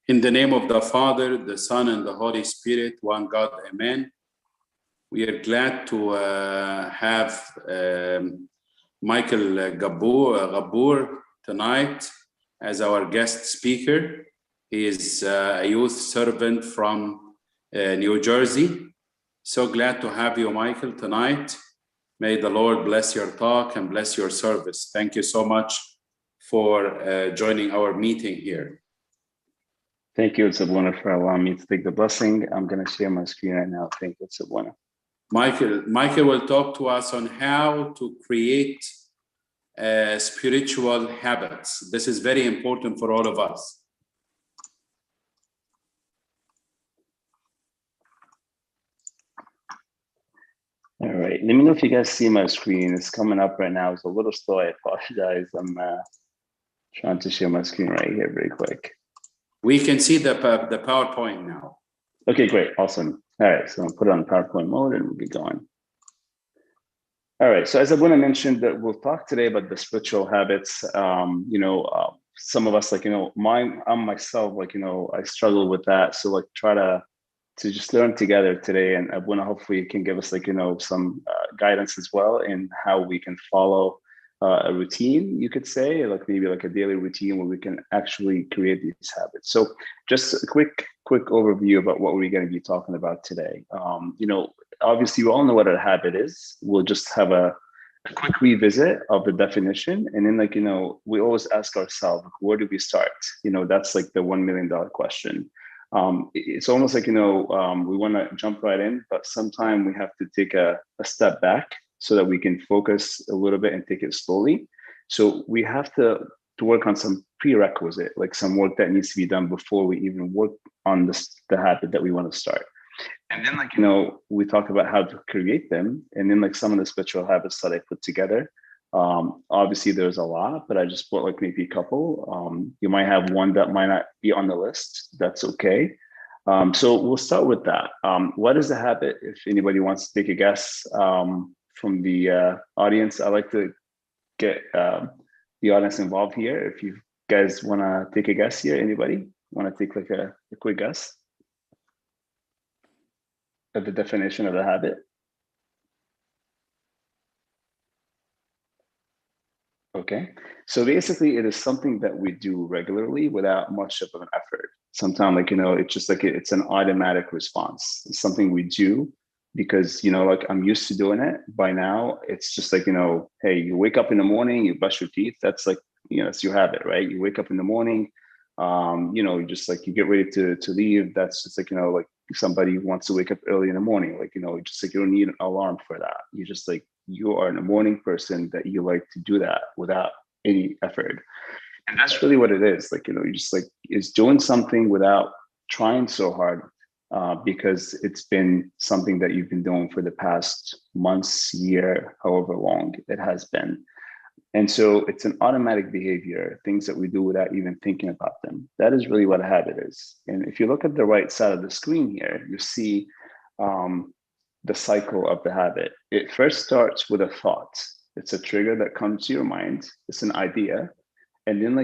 In the name of the Father, the Son, and the Holy Spirit, one God, amen. We are glad to have Michael Ghabbour tonight as our guest speaker. He is a youth servant from New Jersey. So glad to have you, Michael, tonight. May the Lord bless your talk and bless your service. Thank you so much for joining our meeting here. Thank you, Sabwana, for allowing me to take the blessing. I'm going to share my screen right now. Thank you, Sabwana. Michael will talk to us on how to create spiritual habits. This is very important for all of us. All right, let me know if you guys see my screen. It's coming up right now. It's a little slow. I apologize. I'm trying to share my screen right here very quick. We can see the PowerPoint now. Okay, great, awesome. All right, so I'll put it on PowerPoint mode and we'll get going. All right, so as Abuna mentioned, that we'll talk today about the spiritual habits. Some of us, I'm myself, I struggle with that. So try to just learn together today, and Abuna hopefully can give us some guidance as well in how we can follow a routine, you could say, maybe a daily routine where we can actually create these habits. So just a quick overview about what we're going to be talking about today. Obviously we all know what a habit is. We'll just have a quick revisit of the definition. And then we always ask ourselves, where do we start? That's the $1 million question. It's almost we want to jump right in, but sometimes we have to take a step back so that we can focus a little bit and take it slowly. So we have to work on some prerequisite, some work that needs to be done before we even work on the habit that we want to start. And then we talk about how to create them, and then some of the spiritual habits that I put together. Obviously there's a lot, but I just put maybe a couple. You might have one that might not be on the list. That's okay. So we'll start with that. What is the habit? If anybody wants to take a guess from the audience, I like to get the audience involved here. If you guys want to take a guess here, anybody want to take a quick guess at the definition of the habit? Okay, so basically it is something that we do regularly without much of an effort. Sometimes it's just it's an automatic response. It's something we do because I'm used to doing it. By now it's just hey, you wake up in the morning, you brush your teeth. That's it's your habit, right? You wake up in the morning, you just you get ready to leave. That's just somebody wants to wake up early in the morning, you don't need an alarm for that. You just you are a morning person that you like to do that without any effort. And that's really what it is. You just is doing something without trying so hard because it's been something that you've been doing for the past months, year, however long it has been. And so it's an automatic behavior, things that we do without even thinking about them. That is really what a habit is. And if you look at the right side of the screen here, you see the cycle of the habit. It first starts with a thought. It's a trigger that comes to your mind. It's an idea. And then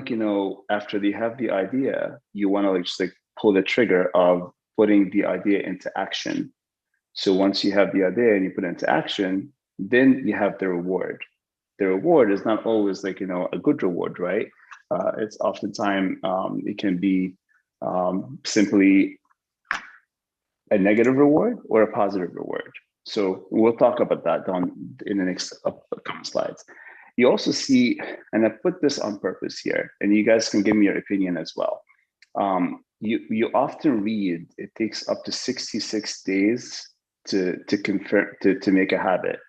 after you have the idea, you want to just pull the trigger of putting the idea into action. So once you have the idea and you put it into action, then you have the reward. The reward is not always a good reward, right? It's oftentimes it can be simply a negative reward or a positive reward. So we'll talk about that in the next couple slides. You also see, and I put this on purpose here, and you guys can give me your opinion as well. You often read it takes up to 66 days to make a habit.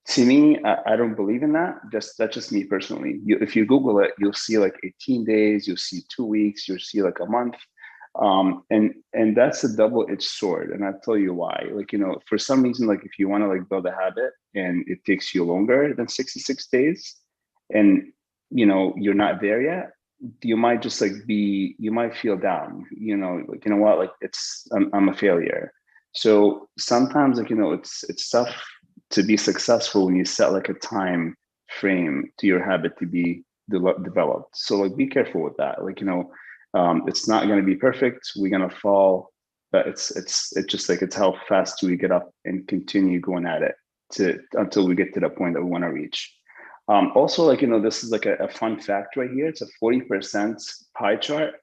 To me, I don't believe in that. That's just me personally. If you Google it, you'll see 18 days, you'll see 2 weeks, you'll see a month. And that's a double-edged sword. And I'll tell you why. For some reason, if you want to build a habit and it takes you longer than 66 days and you're not there yet, you might just you might feel down, I'm a failure. So sometimes it's tough to be successful when you set a time frame to your habit to be developed. So be careful with that. It's not going to be perfect. We're going to fall, but it's just like, it's how fast do we get up and continue going at it until we get to the point that we want to reach. Also, like, this is like a fun fact right here. It's a 40% pie chart.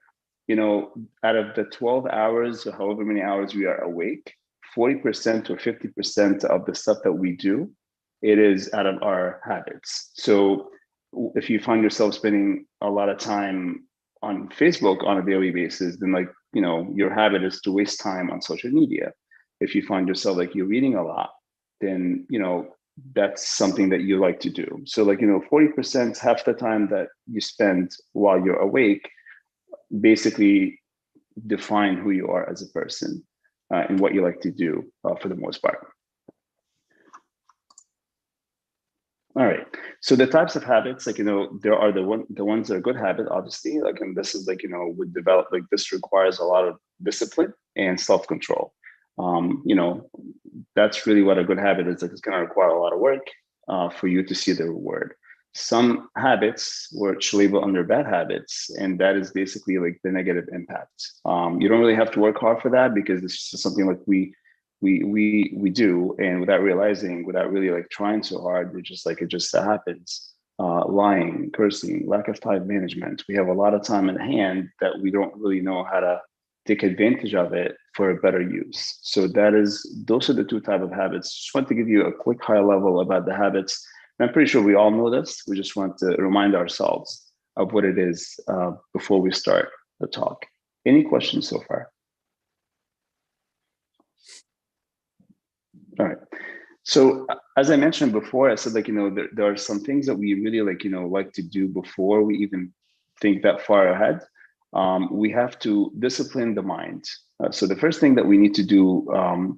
Out of the 12 hours or however many hours we are awake, 40% or 50% of the stuff that we do, it is out of our habits. So if you find yourself spending a lot of time on Facebook on a daily basis, then like, your habit is to waste time on social media. If you find yourself like you're reading a lot, then, that's something that you like to do. So like, 40%, half the time that you spend while you're awake, basically define who you are as a person and what you like to do for the most part. All right. So the types of habits, like, there are the ones that are good habit, obviously, like, and this is like, would develop, like, this requires a lot of discipline and self-control. That's really what a good habit is. Like, it's going to require a lot of work for you to see the reward. Some habits which label under bad habits, and that is basically like the negative impact. You don't really have to work hard for that, because it's just something like we do, and without realizing, without really like trying so hard, it just happens. Lying, cursing, lack of time management. We have a lot of time in hand that we don't really know how to take advantage of it for a better use. So those are the two types of habits. Just want to give you a quick high level about the habits. And I'm pretty sure we all know this. We just want to remind ourselves of what it is before we start the talk. Any questions so far? All right. So as I mentioned before, I said, like, there are some things that we really like to do before we even think that far ahead. We have to discipline the mind. So the first thing that we need to do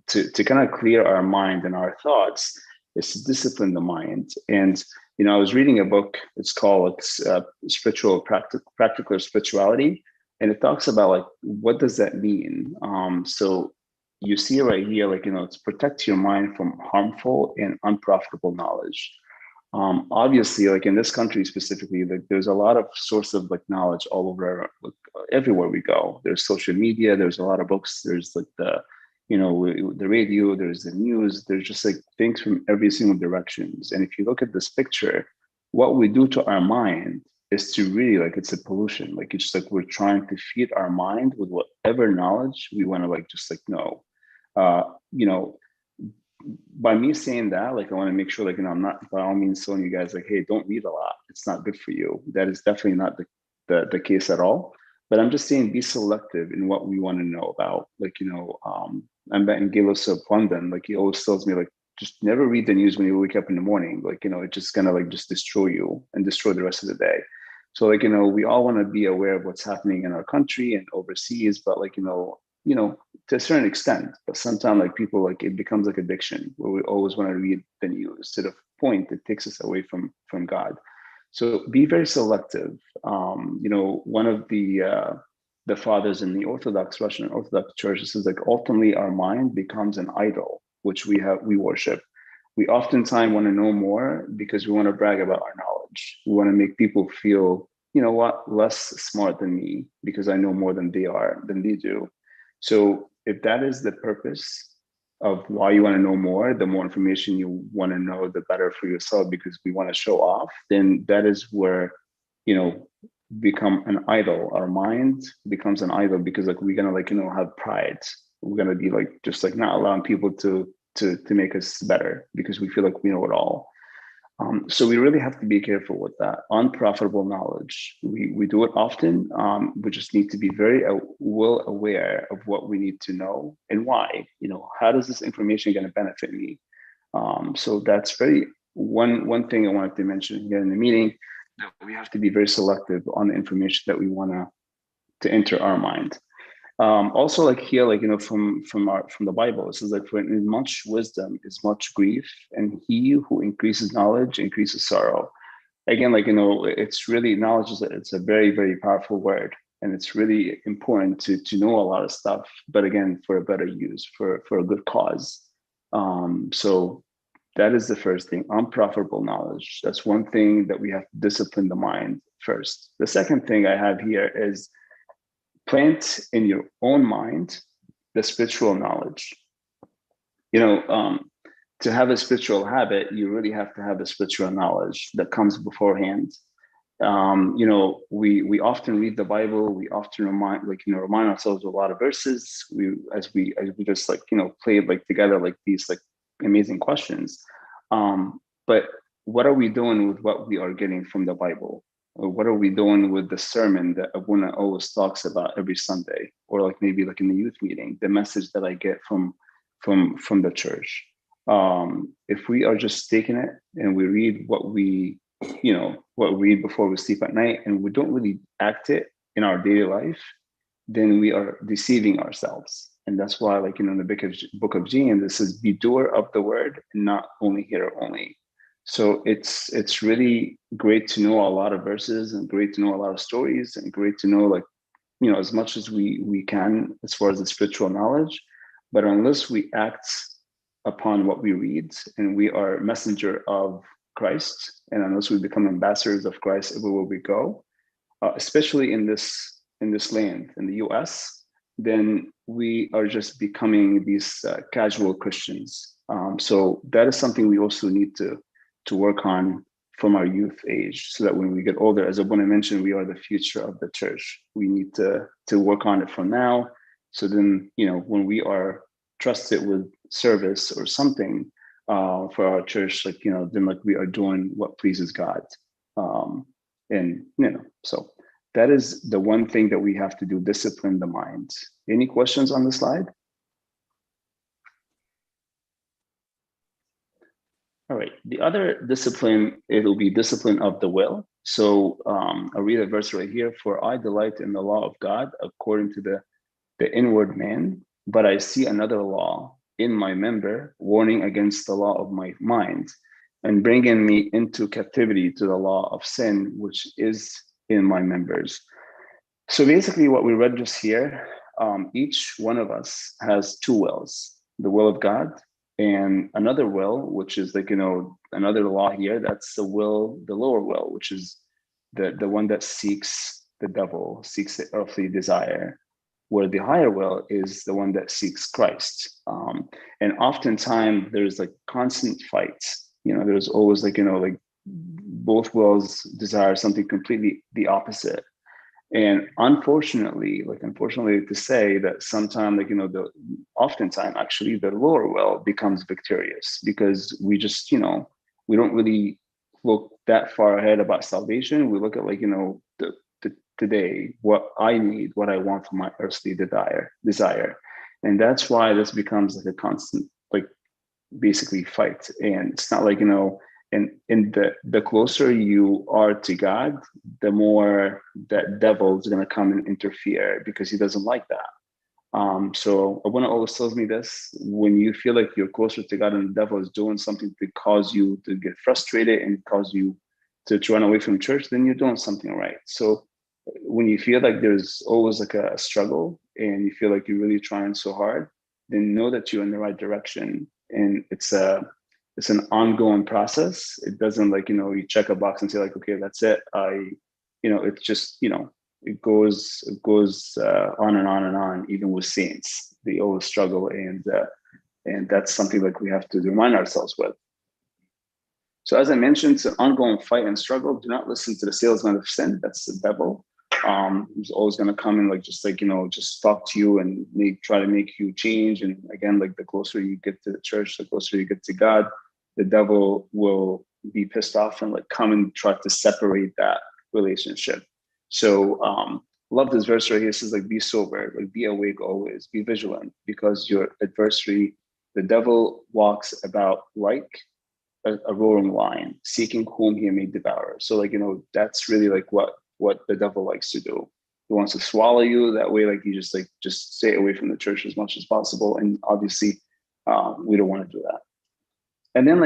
to kind of clear our mind and our thoughts is to discipline the mind. And, I was reading a book, it's called Practical Spirituality. And it talks about like, what does that mean? So you see right here, like, it's protect your mind from harmful and unprofitable knowledge. Obviously, like in this country specifically, like there's a lot of source of like knowledge all over, like, everywhere we go. There's social media, there's a lot of books, there's like the radio, there's the news, there's just like things from every single directions. And if you look at this picture, what we do to our mind is to really, like, it's a pollution. Like, it's just like we're trying to feed our mind with whatever knowledge we want to like just like know. By me saying that, like, I want to make sure, like, I'm not by all means telling you guys like, hey, don't read a lot, it's not good for you. That is definitely not the case at all. But I'm just saying, be selective in what we want to know about. Like, I'm betting Galos of London, like, he always tells me, like, just never read the news when you wake up in the morning. Like, it's just gonna like just destroy you and destroy the rest of the day. So, like, we all want to be aware of what's happening in our country and overseas, but like, to a certain extent. But sometimes, like, people, like, it becomes like addiction, where we always want to read the news to the point that takes us away from God. So be very selective. One of the fathers in the Russian Orthodox Church says, like, ultimately our mind becomes an idol, which we worship. We oftentimes want to know more because we want to brag about our knowledge. We want to make people feel, less smart than me because I know more than they do. So if that is the purpose of why you want to know more, the more information you want to know, the better for yourself, because we want to show off, then that is where, become an idol. Our mind becomes an idol because, like, we're gonna, like, have pride. We're gonna be like, just like not allowing people to make us better because we feel like we know it all. So we really have to be careful with that unprofitable knowledge. We do it often. We just need to be very well aware of what we need to know and why. How does this information going to benefit me? So that's one thing I wanted to mention here in the meeting. That we have to be very selective on the information that we want to enter our mind. Also, like here, like, from the Bible, it says, like, for in much wisdom is much grief, and he who increases knowledge increases sorrow. Again, like, it's really, knowledge it's a very, very powerful word, and it's really important to know a lot of stuff, but again, for a better use, for a good cause. So that is the first thing, unprofitable knowledge. That's one thing that we have to discipline the mind first. The second thing I have here is, plant in your own mind the spiritual knowledge. To have a spiritual habit, you really have to have the spiritual knowledge that comes beforehand. We often read the Bible. We often remind ourselves of a lot of verses. As we just play together these amazing questions. But what are we doing with what we are getting from the Bible? Or what are we doing with the sermon that Abuna always talks about every Sunday, or maybe in the youth meeting, the message that I get from the church? If we are just taking it and we read what we read before we sleep at night, and we don't really act it in our daily life, then we are deceiving ourselves. And that's why, in the book of James, this says, "Be doer of the word, and not only hearer only." So it's really great to know a lot of verses, and great to know a lot of stories, and great to know as much as we can as far as the spiritual knowledge. But unless we act upon what we read, and we are messenger of Christ, and unless we become ambassadors of Christ everywhere we go, especially in this land, in the US, then we are just becoming these casual Christians. So that is something we also need to work on from our youth age, so that when we get older, as Abuna mentioned, we are the future of the church. We need to work on it from now. So then, when we are trusted with service or something for our church, then we are doing what pleases God. So that is the one thing that we have to do: discipline the mind. Any questions on the slide? All right, the other discipline, it'll be discipline of the will. So I'll read a verse right here. "For I delight in the law of God according to the inward man, but I see another law in my member, warning against the law of my mind, and bringing me into captivity to the law of sin, which is in my members." So basically what we read just here, each one of us has two wills: the will of God and another will, which is another law here. That's the lower will, which is the one that seeks the devil, seeks the earthly desire, where the higher will is the one that seeks Christ. And oftentimes there's constant fights. There's always both wills desire something completely the opposite. And unfortunately to say that sometimes oftentimes actually the lower will becomes victorious, because we just we don't really look that far ahead about salvation. We look at today, what I need, what I want from my earthly desire. And that's why this becomes a constant basically fight. And it's not and the closer you are to God, the more that devil is going to come and interfere, because he doesn't like that. So Abuna always tells me this: when you feel like you're closer to God and the devil is doing something to cause you to get frustrated and cause you to run away from church, then you're doing something right. So when you feel like there's always a struggle, and you feel like you're really trying so hard, then know that you're in the right direction. And it's an ongoing process. It doesn't you check a box and say okay, that's it. It's just it goes on and on and on. Even with saints, they always struggle, and that's something we have to remind ourselves with. So as I mentioned, it's an ongoing fight and struggle. Do not listen to the salesman of sin. That's the devil. He's always going to come and just talk to you and try to make you change. And again, the closer you get to the church, the closer you get to God, the devil will be pissed off and come and try to separate that relationship. So love this verse right here. It says be sober, be awake always, be vigilant, because your adversary, the devil, walks about like a roaring lion, seeking whom he may devour. So that's really what the devil likes to do. He wants to swallow you. That way, you just stay away from the church as much as possible. And obviously, we don't want to do that. And then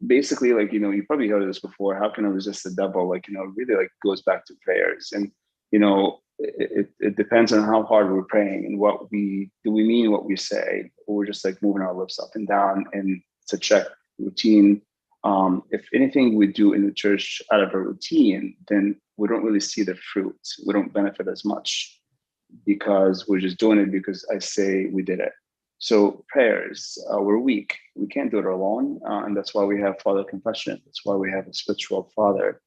basically you probably heard of this before. How can I resist the devil? Really goes back to prayers. And it depends on how hard we're praying and what we mean what we say, or we're just moving our lips up and down. And it's a check routine. If anything we do in the church out of a routine, then we don't really see the fruit. We don't benefit as much. because we're just doing it because I say we did it. So prayers, we're weak. We can't do it alone. And that's why we have Father Confession. That's why we have a spiritual father.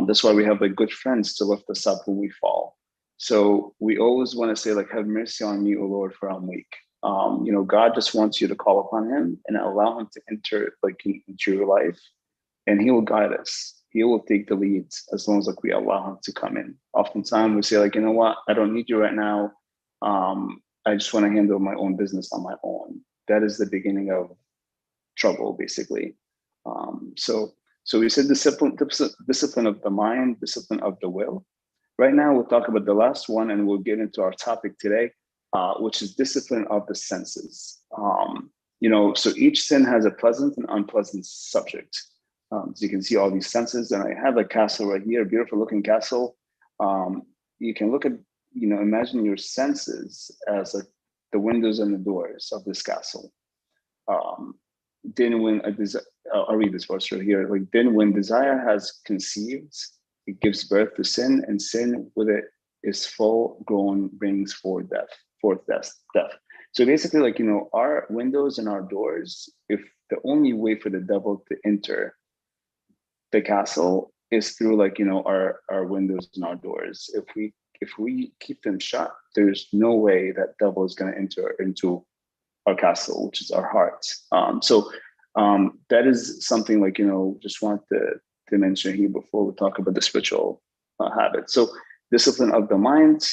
That's why we have like good friends to lift us up when we fall. So we always want to say like, have mercy on me, O Lord, for I'm weak. God just wants you to call upon him and allow him to enter like into your life, and he will guide us. He will take the leads as long as like we allow him to come in. Oftentimes we say like, you know what, I don't need you right now. I just want to handle my own business on my own. That is the beginning of trouble, basically. So we said discipline of the mind, discipline of the will. Right now, we'll talk about the last one, and we'll get into our topic today, which is discipline of the senses. So each sin has a pleasant and unpleasant subject. So you can see all these senses, and I have a castle right here, a beautiful looking castle. You can look at, imagine your senses as like the windows and the doors of this castle. I'll read this verse right here. Like, then when desire has conceived, it gives birth to sin, and sin with it is full grown, brings forth death. So basically, like, our windows and our doors, if the only way for the devil to enter the castle is through like, our windows and our doors. If we keep them shut, there's no way that devil is going to enter into our castle, which is our heart. That is something like, just want to mention here before we talk about the spiritual habits. So discipline of the mind,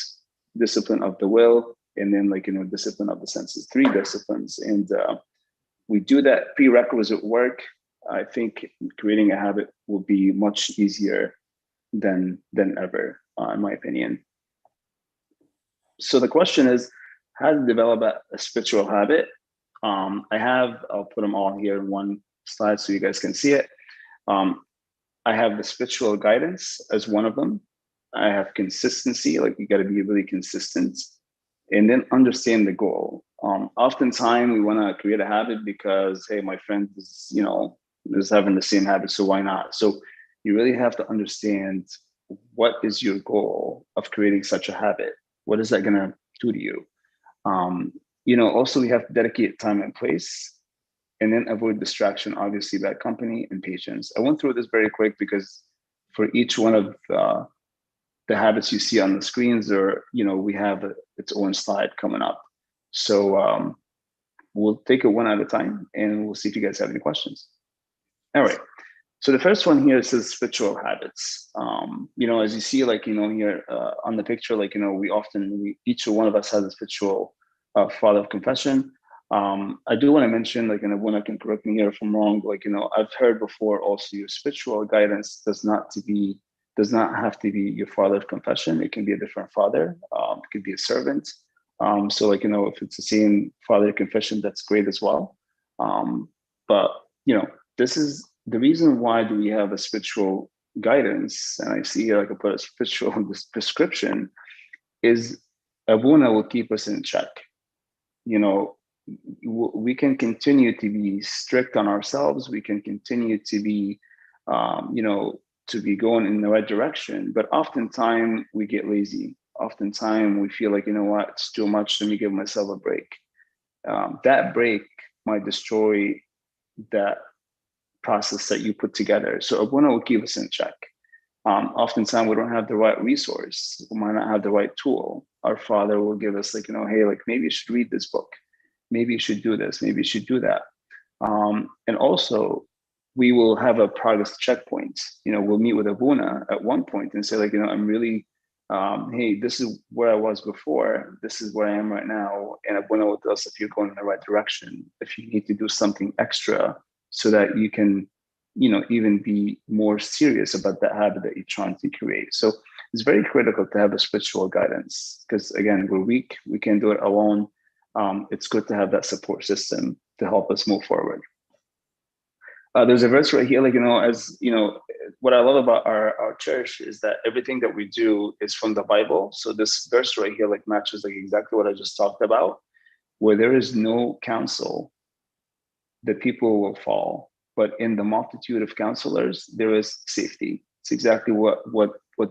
discipline of the will, and then like, discipline of the senses, 3 disciplines. And we do that prerequisite work. I think creating a habit will be much easier than ever, in my opinion. So the question is, how to develop a spiritual habit? I'll put them all here in one slide so you guys can see it. I have the spiritual guidance as one of them. I have consistency, like you got to be really consistent, and then understand the goal. Oftentimes we want to create a habit because, hey, my friend is having the same habit, so why not? So you really have to understand, what is your goal of creating such a habit? What is that going to do to you? Also we have to dedicate time and place, and then avoid distraction, obviously bad company and patience. I went through this very quick because for each one of the habits you see on the screens, or we have its own slide coming up. So we'll take it one at a time, and we'll see if you guys have any questions. All right. So the first one here says spiritual habits. As you see, like, here on the picture, like, each one of us has a spiritual father of confession. I do want to mention, like, and everyone can correct me here if I'm wrong, like, I've heard before also, your spiritual guidance does not have to be your father of confession. It can be a different father. It could be a servant. So like, if it's the same father of confession, that's great as well. But this is the reason why do we have a spiritual guidance, and I see here like I put a spiritual prescription, is Abuna will keep us in check. We can continue to be strict on ourselves. We can continue to be, to be going in the right direction. But oftentimes we get lazy. Oftentimes we feel like, what, it's too much. Let me give myself a break. That break might destroy that process that you put together. So Abuna will keep us in check. Oftentimes we don't have the right resource. We might not have the right tool. Our father will give us like, hey, like maybe you should read this book. Maybe you should do this. Maybe you should do that. And also we will have a progress checkpoint. We'll meet with Abuna at one point and say like, I'm really, hey, this is where I was before. This is where I am right now. And Abuna will tell us if you're going in the right direction, if you need to do something extra so that you can, even be more serious about that habit that you're trying to create. So it's very critical to have a spiritual guidance because, again, we're weak. We can't do it alone. It's good to have that support system to help us move forward. There's a verse right here, like, what I love about our church is that everything that we do is from the Bible. So this verse right here, like, matches like exactly what I just talked about, where there is no counsel, the people will fall. But in the multitude of counselors, there is safety. It's exactly what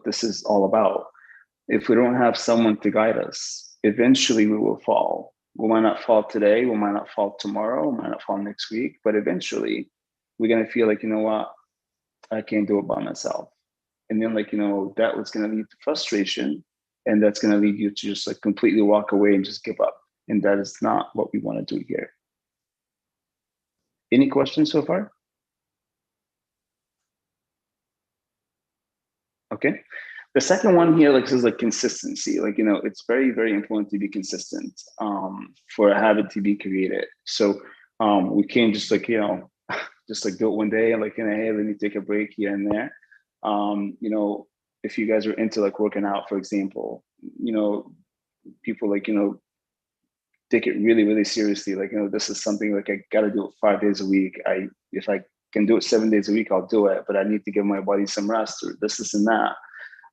this is all about. if we don't have someone to guide us, eventually we will fall. We might not fall today, we might not fall tomorrow, we might not fall next week, but eventually we're going to feel like, you know what, I can't do it by myself. And then, like, you know, that was going to lead to frustration, and that's going to lead you to just like completely walk away and just give up. And that is not what we want to do here. Any questions so far? Okay. The second one here, like, is like consistency. Like, you know, it's very, very important to be consistent for a habit to be created. So we can't just like, you know, just like do it one day and like, you know, hey, let me take a break here and there. You know, if you guys are into like working out, for example, you know, people like, you know, take it really, really seriously. Like, you know, this is something like I got to do it 5 days a week. If I can do it 7 days a week, I'll do it, but I need to give my body some rest or this and that.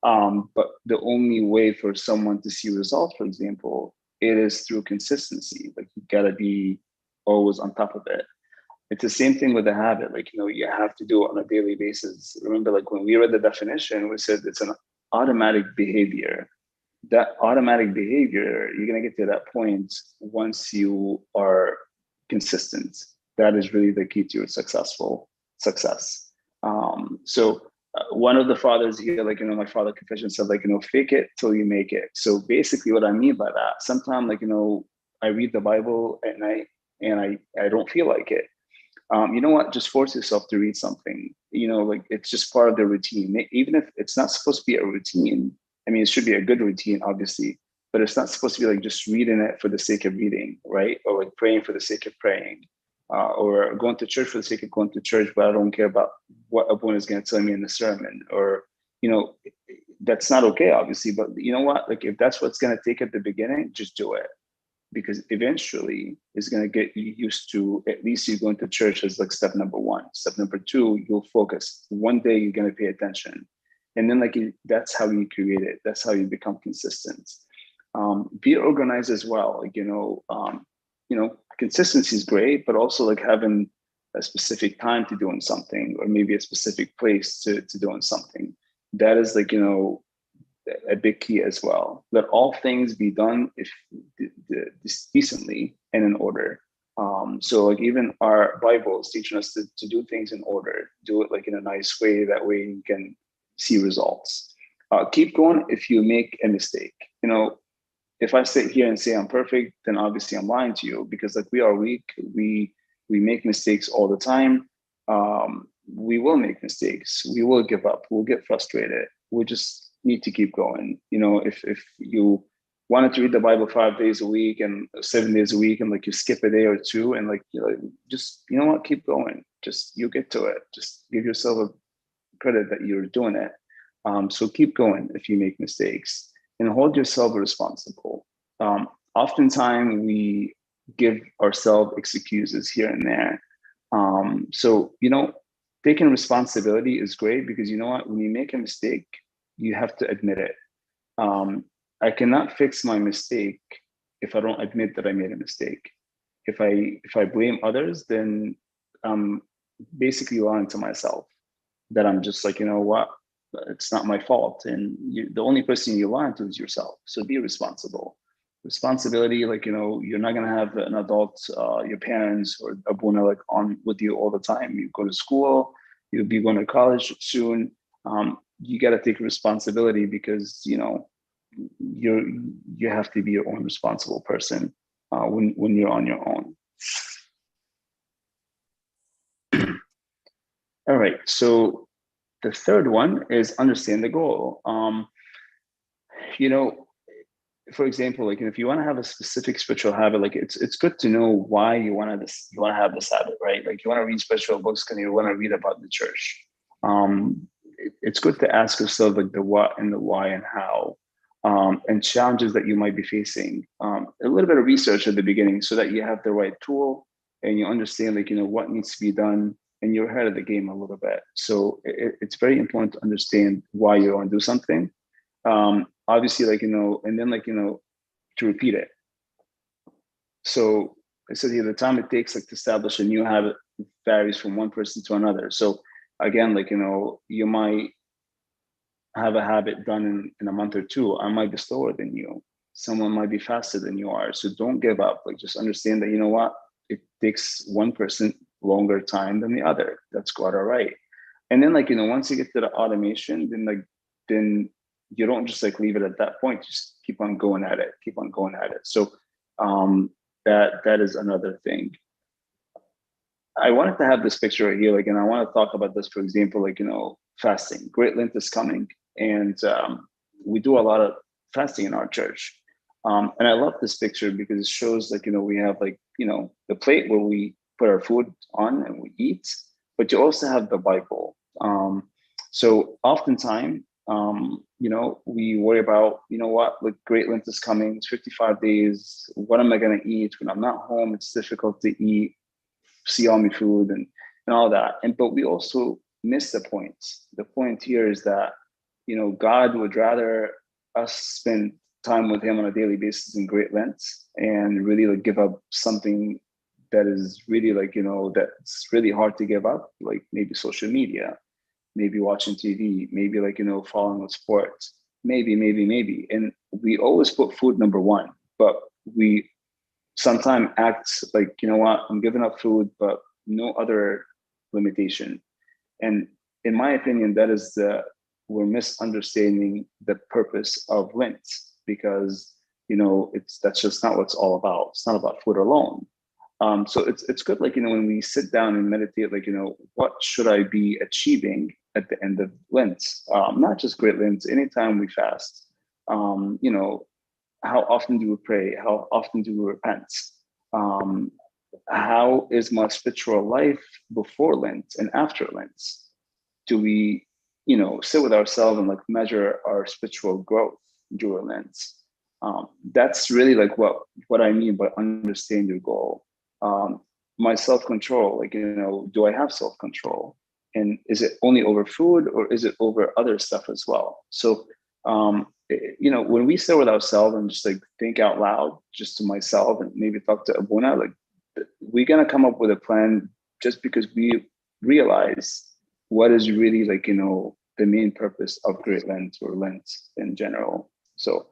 But the only way for someone to see results, for example, it is through consistency. Like, you gotta be always on top of it. It's the same thing with the habit. Like, you know, you have to do it on a daily basis. Remember, like when we read the definition, we said it's an automatic behavior. That automatic behavior, you're gonna get to that point once you are consistent. That is really the key to your successful success. So one of the fathers here, like, you know, my father confession said, like, you know, fake it till you make it. So basically what I mean by that, sometimes, like, you know, I read the Bible at night and I don't feel like it. You know what? Just force yourself to read something. You know, like, it's just part of the routine. Even if it's not supposed to be a routine, I mean, it should be a good routine, obviously, but it's not supposed to be like just reading it for the sake of reading, right? Or like praying for the sake of praying, or going to church for the sake of going to church, but I don't care about what everyone is going to tell me in the sermon. Or, you know, that's not okay, obviously. But you know what? Like, if that's what's going to take at the beginning, just do it, because eventually it's going to get you used to, at least you going to church as like step number one. Step number two, you'll focus. One day you're going to pay attention. And then like that's how you create it. That's how you become consistent. Be organized as well. Like, you know, consistency is great, but also like having a specific time to doing something, or maybe a specific place to doing something. That is like, you know, a big key as well. Let all things be done if decently and in order. So like even our Bible is teaching us to do things in order, do it like in a nice way. That way you can see results. Keep going if you make a mistake. You know, if I sit here and say I'm perfect, then obviously I'm lying to you, because like we are weak. We make mistakes all the time. We will make mistakes. We will give up. We'll get frustrated. We just need to keep going. You know, if you wanted to read the Bible 5 days a week and 7 days a week, and like you skip a day or two, and like, you know, just, you know what, keep going. Just, you get to it. Just give yourself a credit that you're doing it. So keep going if you make mistakes, and hold yourself responsible. Oftentimes we give ourselves excuses here and there. So, you know, taking responsibility is great, because you know what, when you make a mistake, you have to admit it. I cannot fix my mistake if I don't admit that I made a mistake. If I blame others, then I'm basically lying to myself, that I'm just like, you know what, it's not my fault. And the only person you're lying to is yourself. So be responsible. Responsibility, like, you know, you're not going to have an adult, your parents or abuna like on with you all the time. You go to school, you'll be going to college soon. You got to take responsibility, because, you know, you have to be your own responsible person when you're on your own. All right, so the third one is understand the goal. You know, for example, like if you want to have a specific spiritual habit, like it's good to know why you want to have this habit, right? Like you want to read spiritual books because you want to read about the church. It's good to ask yourself like the what and the why and how, and challenges that you might be facing. A little bit of research at the beginning, so that you have the right tool and you understand, like, you know, what needs to be done, and you're ahead of the game a little bit. So it's very important to understand why you want to do something. Obviously, like, you know, and then, like, you know, to repeat it. So I said here, the time it takes like to establish a new habit varies from one person to another. So again, like, you know, you might have a habit done in a month or two. I might be slower than you. Someone might be faster than you are. So don't give up. Like, just understand that, you know what, it takes one person longer time than the other. That's quite all right. And then, like, you know, once you get to the automation, then you don't just like leave it at that point. Just keep on going at it, keep on going at it. So that is another thing. I wanted to have this picture right here, like, and I want to talk about this, for example, like, you know, fasting. Great Lent is coming, and we do a lot of fasting in our church. And I love this picture because it shows, like, you know, we have, like, you know, the plate where we put our food on and we eat, but you also have the Bible. So oftentimes, you know, we worry about, you know what, like, Great Lent is coming, it's 55 days. What am I going to eat when I'm not home? It's difficult to eat, see all my food and all that. And but we also miss the point. The point here is that, you know, God would rather us spend time with him on a daily basis in Great Lent and really like give up something that is really, like, you know, that's really hard to give up, like maybe social media, maybe watching TV, maybe, like, you know, following sports, maybe. And we always put food number one, but we sometimes act like, you know what, I'm giving up food, but no other limitation. And in my opinion, that is we're misunderstanding the purpose of Lent, because, you know, that's just not what it's all about. It's not about food alone. So it's good, like, you know, when we sit down and meditate, like, you know, what should I be achieving at the end of Lent? Not just Great Lent, anytime we fast. You know, how often do we pray? How often do we repent? Um, how is my spiritual life before Lent and after Lent? Do we, you know, sit with ourselves and like measure our spiritual growth during Lent? That's really like what I mean by understand your goal. My self-control, like, you know, do I have self-control? And is it only over food, or is it over other stuff as well? So, you know, when we sit with ourselves and just like think out loud, just to myself and maybe talk to Abuna, like, we're gonna come up with a plan just because we realize what is really, like, you know, the main purpose of Great Lent or Lent in general. So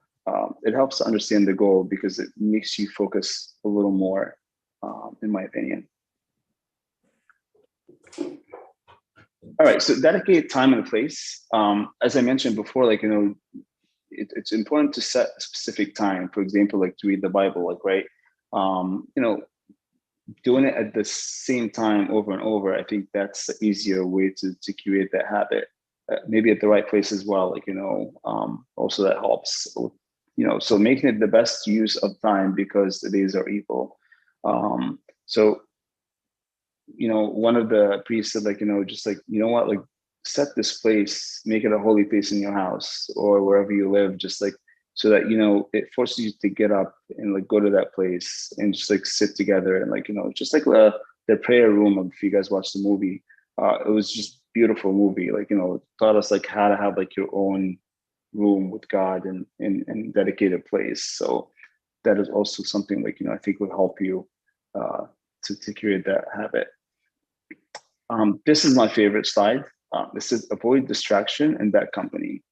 it helps to understand the goal because it makes you focus a little more, in my opinion. All right, so dedicate time and place. As I mentioned before, like, you know, it's important to set a specific time. For example, like to read the Bible, like, right? You know, doing it at the same time over and over, I think that's the easier way to create that habit. Maybe at the right place as well, like, you know, also that helps, you know, so making it the best use of time because the days are evil. So, you know, one of the priests said, like, you know, just like, you know what, like, set this place, make it a holy place in your house or wherever you live, just like, so that, you know, it forces you to get up and like go to that place and just like sit together and, like, you know, just like the prayer room. If you guys watch the movie, it was just beautiful movie. Like, you know, it taught us like how to have like your own room with God and dedicated place. So that is also something, like, you know, I think would help you to create that habit. This is my favorite slide. This is avoid distraction and bad company.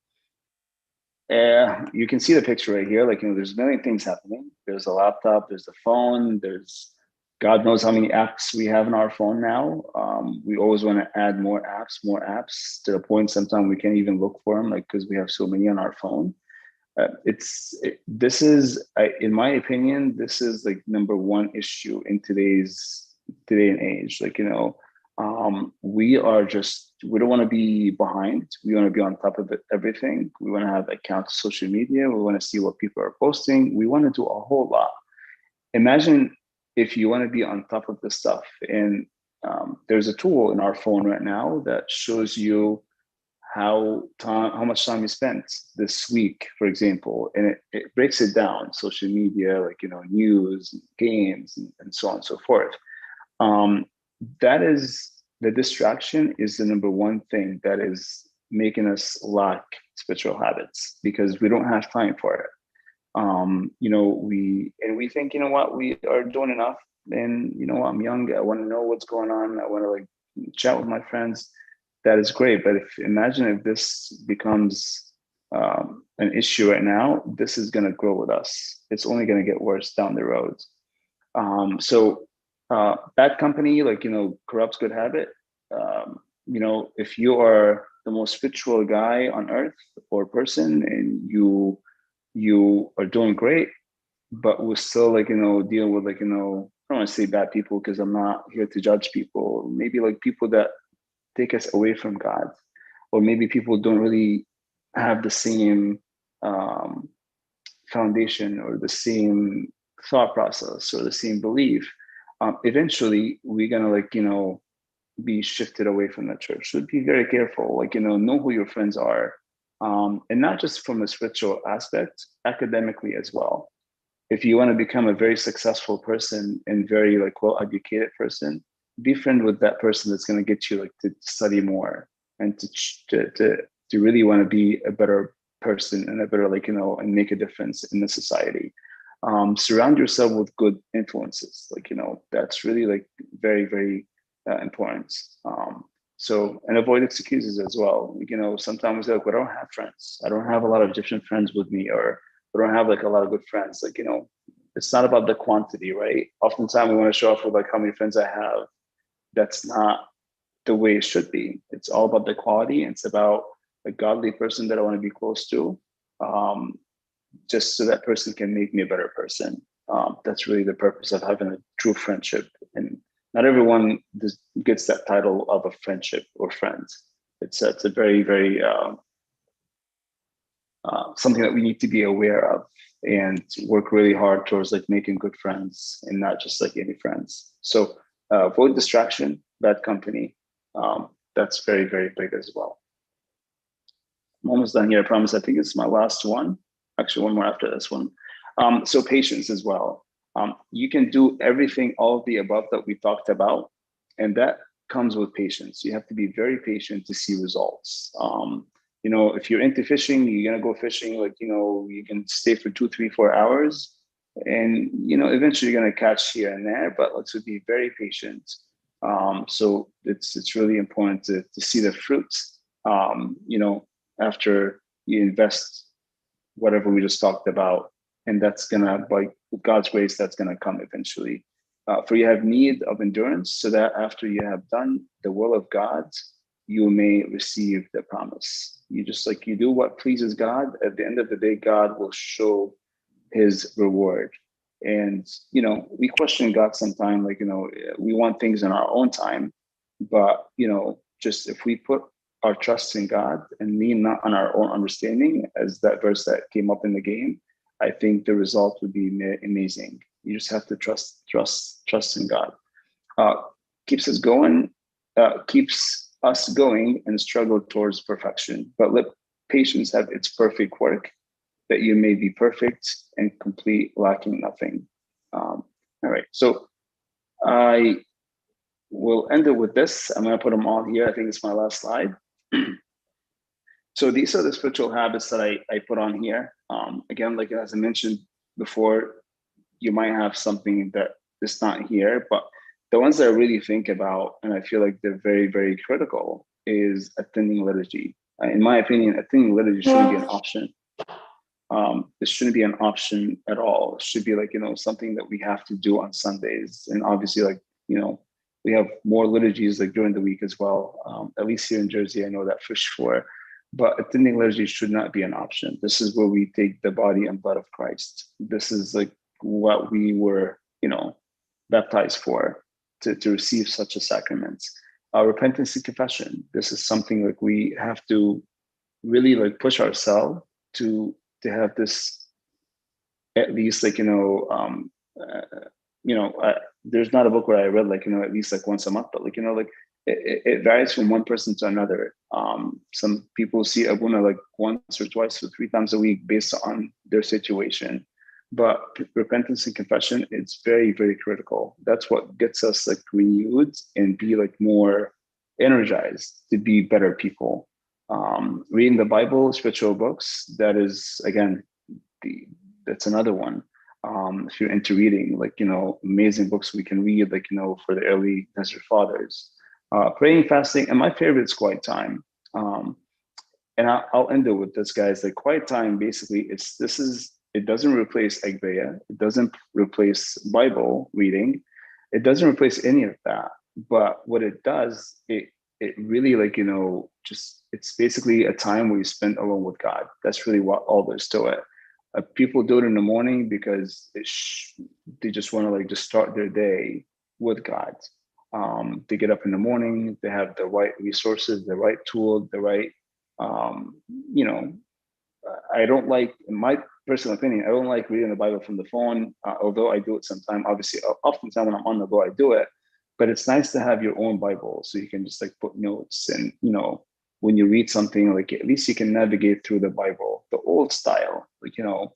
You can see the picture right here. Like, you know, there's a million things happening. There's a laptop, there's the phone, there's God knows how many apps we have in our phone now. We always want to add more apps to the point sometimes we can't even look for them, like, because we have so many on our phone. This is, in my opinion, this is like number one issue in today and age. Like, you know, we don't want to be behind. We want to be on top of everything. We want to have accounts of social media. We want to see what people are posting. We want to do a whole lot. Imagine if you want to be on top of this stuff. And there's a tool in our phone right now that shows you how much time you spent this week, for example, and it breaks it down, social media, like, you know, news, games, and so on and so forth. That is, the distraction is the number one thing that is making us lack spiritual habits because we don't have time for it. You know, we think, you know what, we are doing enough, and, you know, I'm young, I want to know what's going on, I want to like chat with my friends. that is great. But imagine if this becomes an issue right now, this is going to grow with us. It's only going to get worse down the road. So bad company, like, corrupts good habit. If you are the most spiritual guy on earth or person, and you are doing great, but we're still deal with I don't want to say bad people, because I'm not here to judge people. Maybe like people that take us away from God, or maybe people don't really have the same foundation or the same thought process or the same belief. Eventually we're gonna be shifted away from the church. So be very careful, know who your friends are, and not just from a spiritual aspect, academically as well. If you want to become a very successful person and very well-educated person, be friend with that person that's going to get you to study more, and to really want to be a better person and a better and make a difference in the society. Surround yourself with good influences. That's really very, very important. And avoid excuses as well. Sometimes we I don't have friends. I don't have a lot of Egyptian friends with me, or I don't have a lot of good friends. It's not about the quantity, right? Oftentimes we want to show off with how many friends I have. That's not the way it should be. It's all about the quality. And it's about a godly person that I want to be close to, just so that person can make me a better person. That's really the purpose of having a true friendship. And not everyone gets that title of a friendship or friends. It's a very, very something that we need to be aware of and work really hard towards making good friends, and not just any friends. So avoid distraction, bad company. That's very, very big as well. I'm almost done here, I promise. I think it's my last one. Actually, one more after this one. So patience as well. You can do everything, all of the above that we talked about, and that comes with patience. You have to be very patient to see results. If you're into fishing, you're gonna go fishing, you can stay for 2, 3, 4 hours, and eventually you're gonna catch here and there, but let's be very patient. So it's really important to see the fruits, after you invest whatever we just talked about. And that's gonna, by God's grace, that's gonna come eventually. For you have need of endurance, so that after you have done the will of God, you may receive the promise. You just you do what pleases God. At the end of the day, God will show his reward. And we question God sometimes, we want things in our own time, but just if we put our trust in God and lean not on our own understanding, as that verse that came up in the game, I think the result would be amazing. You just have to trust in God. Keeps us going, and struggle towards perfection. But let patience have its perfect work, that you may be perfect and complete, lacking nothing. All right, so I will end it with this. I'm going to put them all here. I think it's my last slide. So these are the spiritual habits that I put on here. Again, as I mentioned before, you might have something that is not here, but the ones that I really think about, and I feel they're very, very critical, is attending liturgy. In my opinion, attending liturgy shouldn't be an option. It shouldn't be an option at all. It should be something that we have to do on Sundays. And obviously, we have more liturgies during the week as well. At least here in Jersey, I know that for sure. But attending liturgy should not be an option. This is where we take the body and blood of Christ. This is what we were, baptized for, to receive such a sacrament. Repentance and confession. This is something we have to really push ourselves to have this, at least there's not a book where I read at least once a month, but it varies from one person to another. Some people see Abuna once or twice or 3 times a week based on their situation. But repentance and confession, it's very, very critical. That's what gets us renewed and be more energized to be better people. Reading the Bible, spiritual books, that is, again, that's another one. If you're into reading, amazing books we can read, for the early Desert Fathers. Praying, fasting, and my favorite is quiet time. And I'll end it with this, guys. Like quiet time, basically, it doesn't replace Agbeya. It doesn't replace Bible reading. It doesn't replace any of that. But what it does, it really, like, you know, just, it's basically a time where you spend alone with God. That's really what all there's to it. People do it in the morning because they just want to like just start their day with God. They get up in the morning, they have the right resources, the right tool, the right, you know, I don't like, in my personal opinion, I don't like reading the Bible from the phone, although I do it sometimes. Obviously, oftentimes when I'm on the go, I do it. But it's nice to have your own Bible, so you can just like put notes, and you know, when you read something, like at least you can navigate through the Bible, the old style. Like, you know,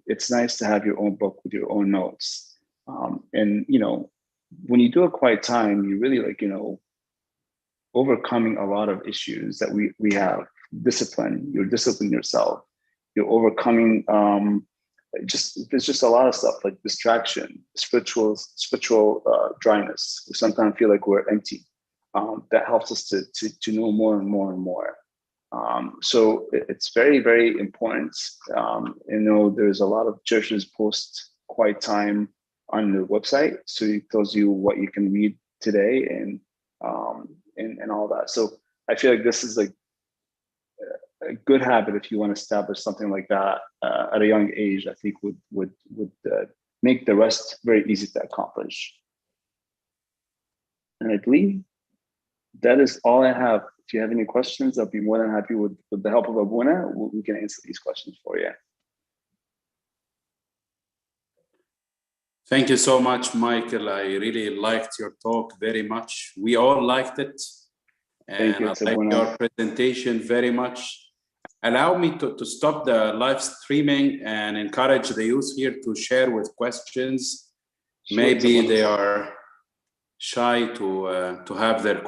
it's nice to have your own book with your own notes. And you know, when you do a quiet time, you really, like, you know, overcoming a lot of issues that we have. Discipline, you're disciplining yourself, you're overcoming there's just a lot of stuff like distraction, spiritual dryness. We sometimes feel like we're empty. That helps us to know more and more and more. So it's very, very important. You know, there's a lot of churches post quiet time on their website, so it tells you what you can read today and all that. So I feel like this is like a good habit if you want to establish something like that at a young age. I think would make the rest very easy to accomplish. And I believe that is all I have. If you have any questions, I'll be more than happy with the help of Abuna. We can answer these questions for you. Thank you so much, Michael. I really liked your talk very much. We all liked it. And I liked your presentation very much. Allow me to stop the live streaming and encourage the youth here to share with questions. Maybe they are shy to have their questions.